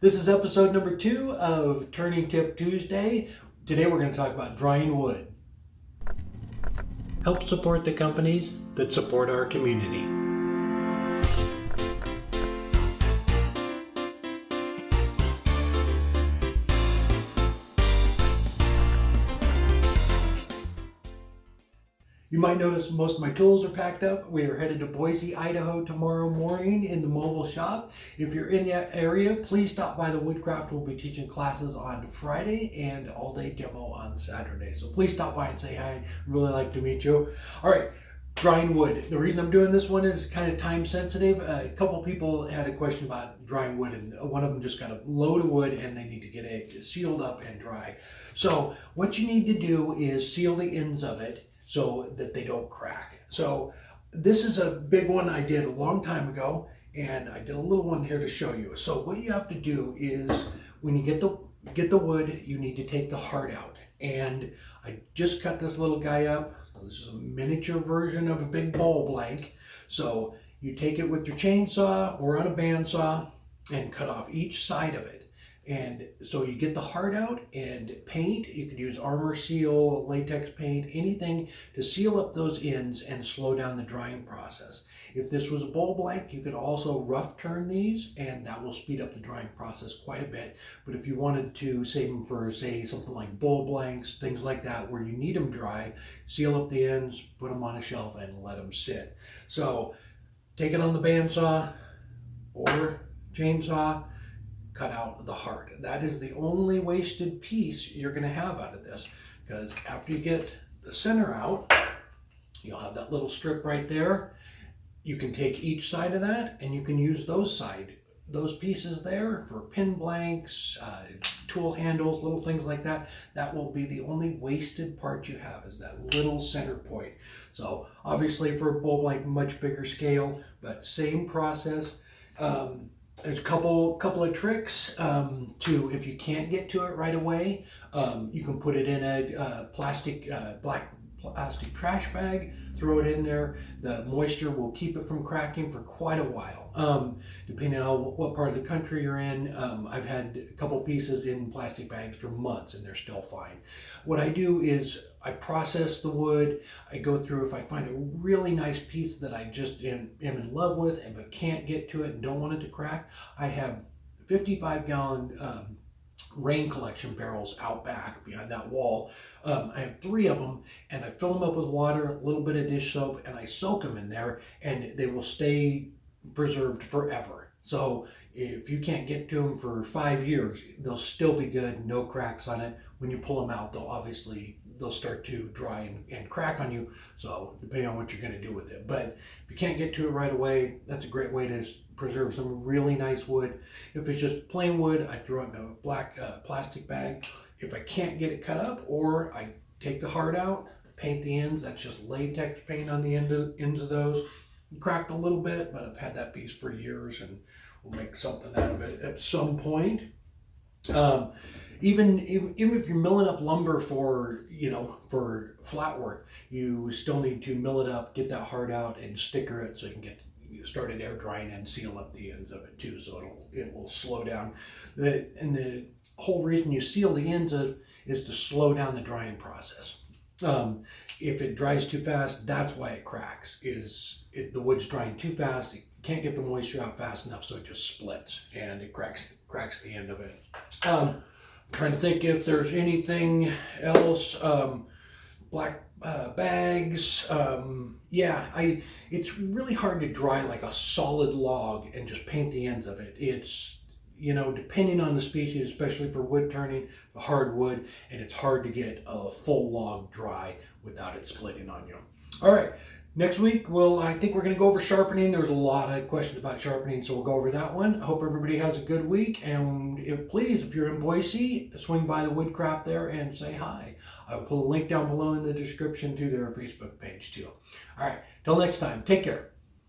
This is episode number 2 of Turning Tip Tuesday. Today we're going to talk about drying wood. Help support the companies that support our community. You might notice most of my tools are packed up. We are headed to Boise, Idaho tomorrow morning in the mobile shop. If you're in that area, please stop by the Woodcraft. We'll be teaching classes on Friday and all-day demo on Saturday. So please stop by and say hi. Really like to meet you. All right, drying wood. The reason I'm doing this one is kind of time sensitive. A couple people had a question about drying wood, and one of them just got a load of wood and they need to get it sealed up and dry. So what you need to do is seal the ends of it so that they don't crack. So this is a big one I did a long time ago, and I did a little one here to show you. So what you have to do is when you get the wood, you need to take the heart out. And I just cut this little guy up. This is a miniature version of a big bowl blank. So you take it with your chainsaw or on a bandsaw and cut off each side of it. And so you get the heart out and paint. You could use armor seal, latex paint, anything to seal up those ends and slow down the drying process. If this was a bowl blank, you could also rough turn these, and that will speed up the drying process quite a bit. But if you wanted to save them for, say, something like bowl blanks, things like that, where you need them dry, seal up the ends, put them on a shelf, and let them sit. So take it on the bandsaw or chainsaw, cut out the heart. That is the only wasted piece you're going to have out of this, because after you get the center out, you'll have that little strip right there. You can take each side of that and you can use those pieces there for pin blanks, tool handles, little things like that. That will be the only wasted part you have, is that little center point. So obviously for a bowl blank, much bigger scale, but same process. There's a couple of tricks to, if you can't get to it right away, you can put it in a black plastic trash bag, throw it in there. The moisture will keep it from cracking for quite a while, depending on what part of the country you're in. I've had a couple pieces in plastic bags for months and they're still fine. What I do is I process the wood. I go through, if I find a really nice piece that I just am in love with and but can't get to it and don't want it to crack, I have 55-gallon rain collection barrels out back behind that wall. I have 3 of them, and I fill them up with water, a little bit of dish soap, and I soak them in there, and they will stay preserved forever. So if you can't get to them for 5 years, they'll still be good, no cracks on it. When you pull them out, they'll start to dry and crack on you. So depending on what you're going to do with it. But if you can't get to it right away, that's a great way to preserve some really nice wood. If it's just plain wood, I throw it in a black plastic bag. If I can't get it cut up, or I take the heart out, paint the ends. That's just latex paint on the ends of those. Cracked a little bit, but I've had that piece for years, and we'll make something out of it at some point. Even if you're milling up lumber for flat work, you still need to mill it up, get that heart out, and sticker it so you can get started air drying and seal up the ends of it too, so it will slow down. The whole reason you seal the ends is to slow down the drying process. If it dries too fast, that's why it cracks. The wood's drying too fast. It can't get the moisture out fast enough, so it just splits and it cracks the end of it. Trying to think if there's anything else. Black bags. It's really hard to dry like a solid log and just paint the ends of it. It's, depending on the species, especially for wood turning, the hardwood, and it's hard to get a full log dry without it splitting on you. All right. Next week, I think we're going to go over sharpening. There's a lot of questions about sharpening, so we'll go over that one. I hope everybody has a good week, and if you're in Boise, swing by the Woodcraft there and say hi. I will put a link down below in the description to their Facebook page too. All right, till next time, take care.